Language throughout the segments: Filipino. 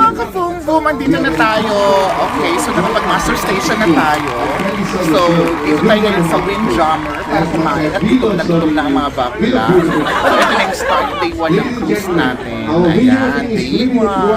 mga ka-boom-boom, andito na tayo. Okay, so nakapag-master station na tayo. So, dito tayo ngayon sa Windjammer para kumain at gutom na ang mga bakla. So, ito next start, day 1 ng cruise natin. Ayan, day 1. Oh,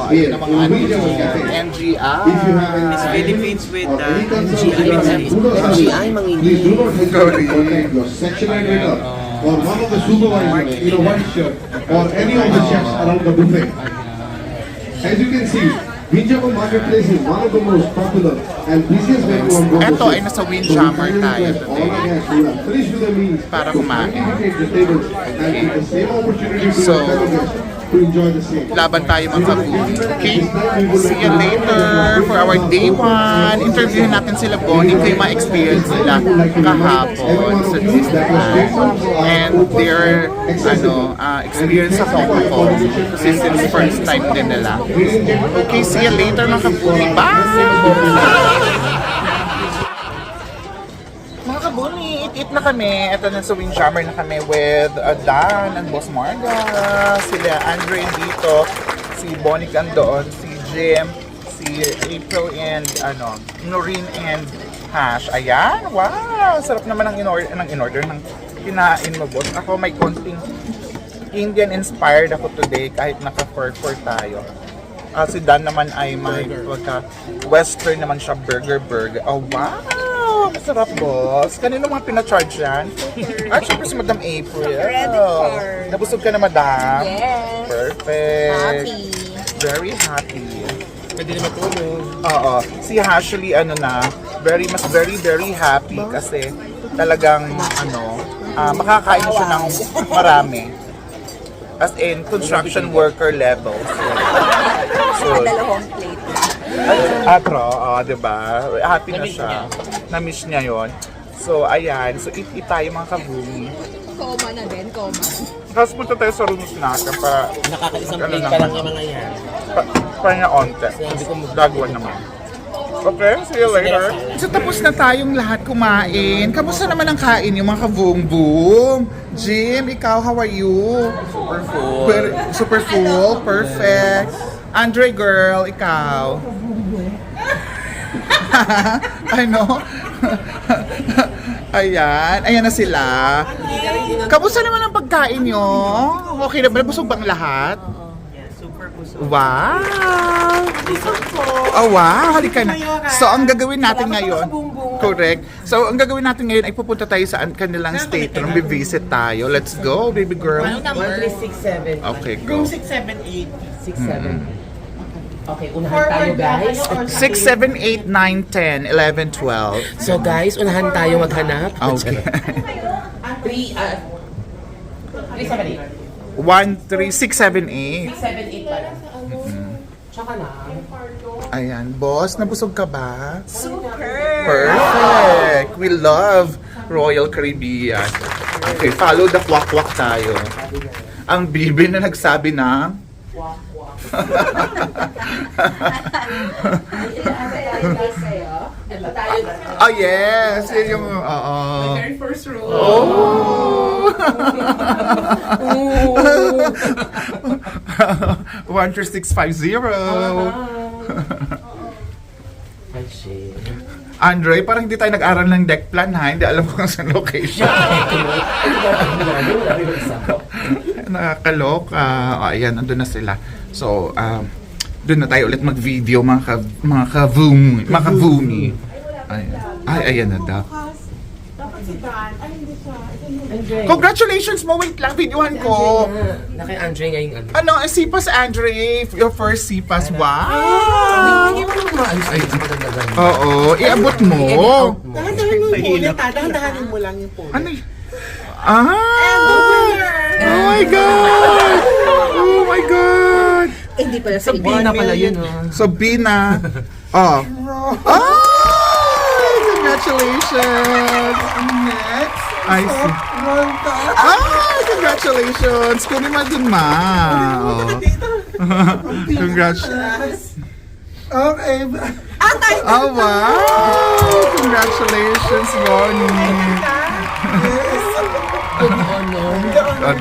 ayan ang mga ano dito. NGI. Miss Philippines with NGI mangingi. Or one of the supervisors in a white shirt, or any of the chefs around the buffet. As you can see, Windjammer Marketplace is one of the most popular and busiest venue on board the Ito ay ship. nasa Windjammer tayo All our guests who are finished with their meals para to kumain. indicate the tables and give the same opportunity to So, their fellow guests to enjoy the same. Laban tayo mga kabuti. Okay? See you later for our day 1. Interviewin natin sila Bonnie kung yung mga experience nila kahapon sa Disneyland. And their experience sa Hong Kong. Kasi since first time din nila. Okay, see you later mga kabuti. Bye! Mga kabuni, eat na kami. Ito na sa Windjammer na kami with Dan and Boss Marga. Sila Andre dito, si Bonnie doon, si Jim, si April and Noreen and Hash. Ayan, wow! Sarap naman ang in-order ng kinain mo, boss. Ako may konting Indian inspired ako today kahit naka-fur tayo. Si Dan naman ay may western naman siya, burger. Oh, wow! Masarap, boss. Kanino mga pinacharge yan? Syempre si Madam April. Nabusog ka na, Madam? Yes. Perfect. Happy. Very happy. Pwede na matulog. Oo. Si Ashley, very happy kasi talagang, makakain siya ng marami. As in, construction worker level. So, Dalawang plate. diba? Happy na siya. Na-miss niya yon. So, ayan. So, eat tayo mga kabumi. Coma na din, coma. Tapos punta tayo sa rooms natin para Nakakaisang plate pa lang yung mga yan. para niya onte. Dagwan naman. Okay, see you later. So, tapos na tayong lahat kumain. Kamusta naman ang kain yung mga ka-boom-boom? Jim, ikaw, how are you? Super full. Super full? Perfect. Andre, girl, ikaw? Ano? Ayan na sila. Kamusta naman ang pagkain nyo? Okay na ba? Busog bang lahat? Super busog. Wow! Oh, wow! Halika na. So, ang gagawin natin ngayon, correct. So, ang gagawin natin ngayon ay pupunta tayo sa kanilang state room. Bivisit tayo. Let's go, baby girl. 1, 3, 6, 7. Okay, go. 6, 7, 8. 6, 7. Okay, unahan tayo guys. 6, 7, 8, 9, 10, 11, 12. So guys, unahan tayo maghanap. Okay. 3, 7, 8. 1, 3, 6, 7, 8. 6, 7, 8 pala. Tsaka na. Ayan, boss, nabusog ka ba? Perfect! We love Royal Caribbean. Okay, follow the kwak-kwak tayo. Ang bibi na nagsabi ng... Oh yes! Yun yung... Very first rule. Oh! 13650. Ay, shit. Andre, parang hindi tayo nag-aral ng deck plan ha. Hindi alam ko kung saan location. Nakakaloka. Ayan, nandun na sila. So, doon na tayo ulit mag-video mga kavumi. Ayan na daw. Congratulations mo! Wait lang, videohan ko. Na kay Andre ngayong ano. Ano, Sipas Andre, your first Sipas. Wow! Hindi mo naman maalis ay maganda. Oo, iabot mo. Dahan-dahan mo yung punit ha. Dahan-dahanin mo lang yung punit. Ano y- Oh my God! Oh my God! Hindi pala sa Sabi na pala yun So, Bina. Oh. Oh! Congratulations! Next. I see. Congratulations! Kunin mo din, ma. Oh. Congrats. Okay. Oh, wow! Congratulations, Bonnie.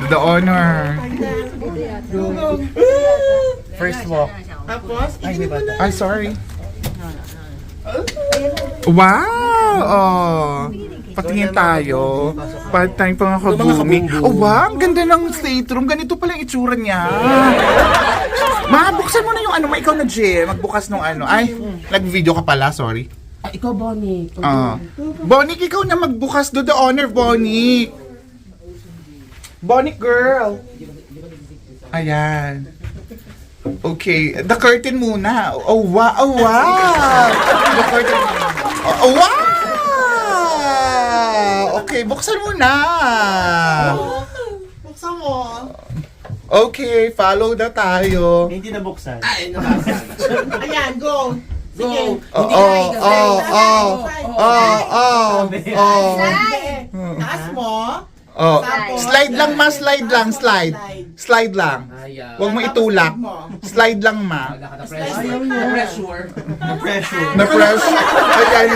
The honor. First walk. Ay, sorry. Wow! Oh. Patingin tayo. Patingin pa mga kabumi. Oh, wow! Ang ganda ng stateroom. Ganito pala yung itsura niya. Ma, buksan mo na yung ano. Ikaw na, Jim. Magbukas ng ano. Ay, nag-video ka pala. Sorry. Ikaw, Bonnie. Bonnie, ikaw na magbukas. Do the honor, Bonnie. Bonnie girl. Ayan. Okay, the curtain muna. Oh, wow! Oh, wow! The curtain muna. Oh, wow! Okay, buksan mo na. Buksan mo. Okay, follow na tayo. Hindi na buksan. Ayan, go. Go! Oh, oh, oh, oh, oh, oh, Taas mo. oh. Slide lang, ma. Slide lang, slide. Slide lang. Ayaw. Huwag mo itulak. Slide lang, ma. Wala ka na pressure. Pressure. Pressure. Na-fresh. Ayan.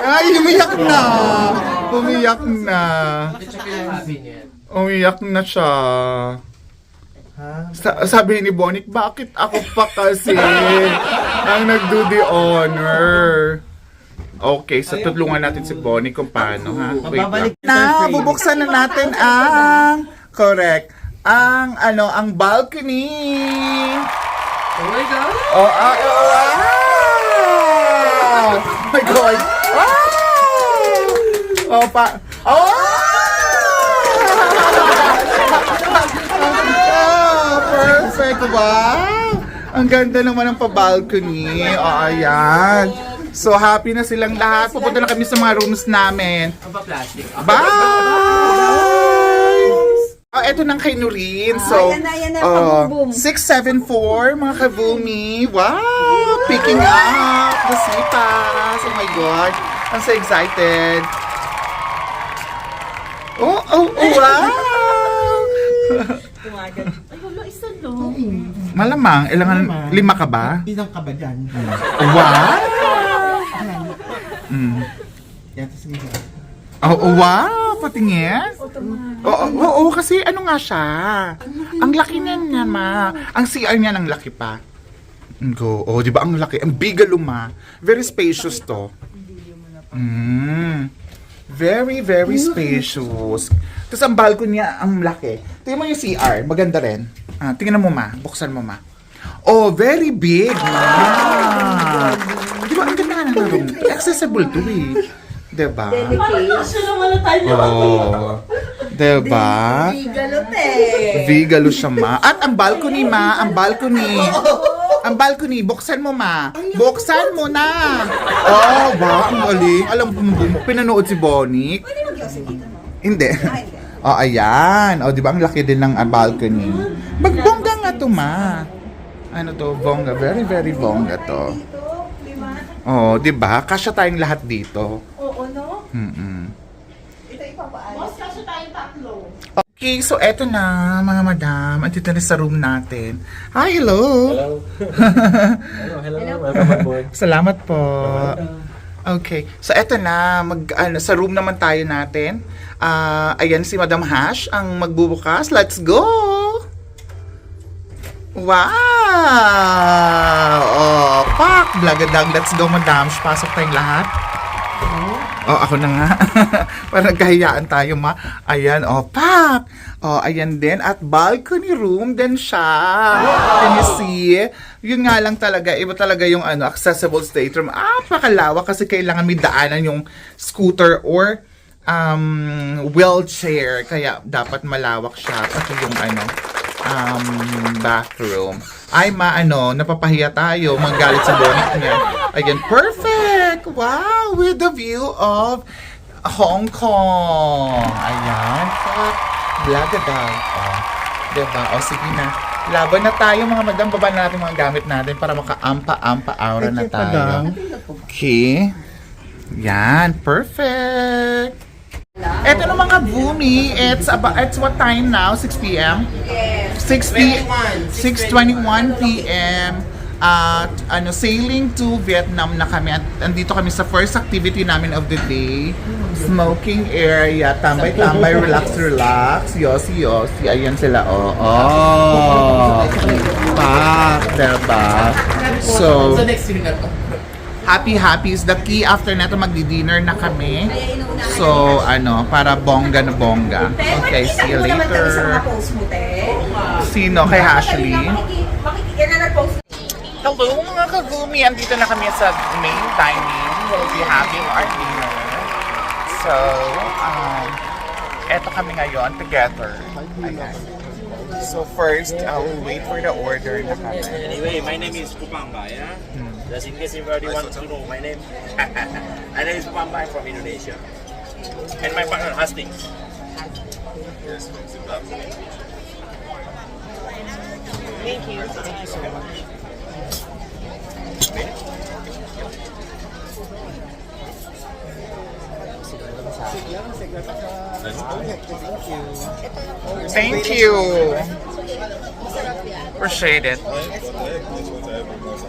Ay, umiyak na. Umiyak na. Check yung cabinet. Umiyak na siya. Sabi ni Bonik, bakit ako pa kasi ang nagdo the honor? Okay, so tutulungan natin si Bonnie kung paano, ha? Wait lang. Na, bubuksan na natin ang, correct, ang, ano, ang balcony. Oh my God! Oh, wow! Oh my God! Wow! Oh, pa, oh! Oh, perfect! Wow! Ang ganda naman ng pa-balcony. Oh, ayan. So, happy na silang lahat. Pupunta na kami sa mga rooms namin. Ang pa-plastic. Bye! Oh, eto nang kay Nurin. So, Ayan na, kabubum. 674, mga kabumi. Wow! Picking up the sipas. Oh my God. I'm so excited. Oh, oh, oh, wow! Malamang, ilangan, 5 ka ba? Bilang ka ba dyan? Wow! Yan, sige. Oh, wow! Patingin? Oo, kasi ano nga siya? Ang laki niya niya, ma. Ang CR niya ng laki pa. Go. Oh, di ba ang laki? Ang bigalo, ma. Very spacious to. Very, very spacious. Tapos ang balcony niya, ang laki. Tingnan mo yung CR. Maganda rin. Tingnan mo, ma. Buksan mo, ma. Oh, very big, ma. Di ba, ang ganda nga ng room. Accessible to, eh. Diba? Oh. Diba? Vigalo siya, ma. At ang balcony, ma. Ang balcony. Ang balcony. Buksan mo, ma. Buksan mo na. Oh, ba? Ang galing. Alam mo, pinanood si Bonnie. Hindi. Oh, ayan. Oh, di ba? Ang laki din ng balcony. Magbongga nga to, ma. Ano to? Bongga. Very, very bongga to. Oh, di ba? Kasya tayong lahat dito. Okay, so eto na mga madam. Andito na sa room natin. Hi, hello. Hello. Welcome aboard. Salamat po. Okay, so eto na. Sa room naman tayo natin. Ayan si Madam Hash ang magbubukas. Let's go! Wow! Oh, pak! Blagadag. Let's go, madam. Pasok tayong lahat. Oh, ako na nga. Parang nagkahiyaan tayo, ma. Ayan, oh, pak! Oh, ayan din. At balcony room din siya. Can you see? Yun nga lang talaga. Iba talaga yung accessible stateroom. Pakalawak kasi kailangan may daanan yung scooter or wheelchair. Kaya dapat malawak siya. Pati yung bathroom. Ay, napapahiya tayo. Magalit sa bonnet niya. Ayan, perfect! Wow! With the view of Hong Kong. Ayan. Blagadag. Oh, diba? O, sige na. Laban na tayo, mga madam. Baba na natin mga gamit natin para maka-ampa-ampa aura na tayo. Okay. Yan. Perfect. Eto na mga boomy. It's what time now? 6 p.m.? Yes. 6:21 p.m. At sailing to Vietnam na kami. At andito kami sa first activity namin of the day. Smoking area, tambay-tambay, relax. Yosi. Ayan sila, diba? So, next year na to. happy is the key. After neto magdi-dinner na kami. So, para bongga na bongga. Okay, see you later. Sino? Kay Ashley? Hello mga kagumi! Andito na kami sa main dining. We'll be having our dinner. So, eto kami ngayon together. Ayan. So first, we'll wait for the order na kami. Anyway, my name is Pupamba, yeah? Just in case everybody wants to know my name. My name is Pupamba, I'm from Indonesia. And my partner, Hastings. Thank you. Thank you! Appreciate it.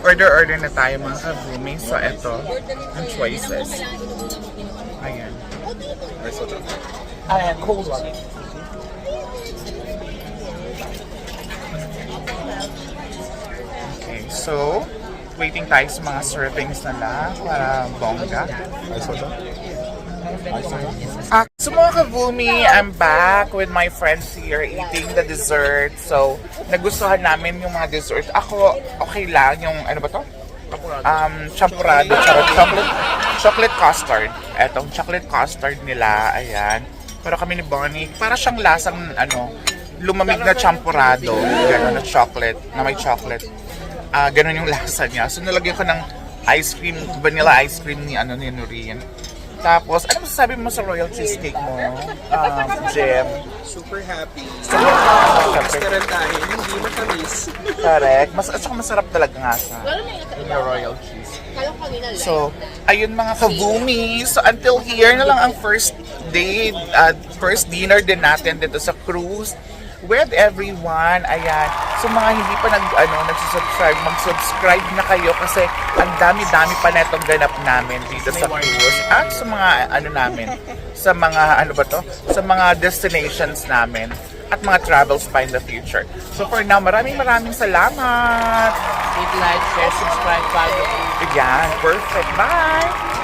Order na tayo mga kagumi. So eto, ang choices. Ayan. Ayan, cold one. Okay, so, waiting tayo sa mga servings nila para bongga. So mga kavumi, I'm back with my friends here eating the dessert. So, nagustuhan namin yung mga dessert. Ako, okay lang yung, ano ba to? Champurrado, chocolate custard. Etong chocolate custard nila, ayan. Pero kami ni Bonnie, para siyang lasang, lumamig na champurrado. Gano'n na chocolate, na may chocolate. Gano'n yung lasa niya. So, nalagyan ko ng ice cream, vanilla ice cream ni Noreen. Tapos, ano masasabi mo sa royal cheesecake mo, Jem? Super happy. Super Rin tayo, hindi matamis. correct. At saka masarap talaga nga siya. Yung royal cheese. So, ayun mga kavumi. So, until here na lang ang first day, first dinner din natin dito sa cruise with everyone. Ayan. So, mga hindi pa nagsusubscribe, mag-subscribe na kayo kasi ang dami-dami pa netong ganap namin dito sa cruise. At sa mga, sa mga, sa mga destinations namin at mga travels pa in the future. So, for now, maraming salamat! Hit like, share, subscribe, follow. Ayan, perfect. Bye!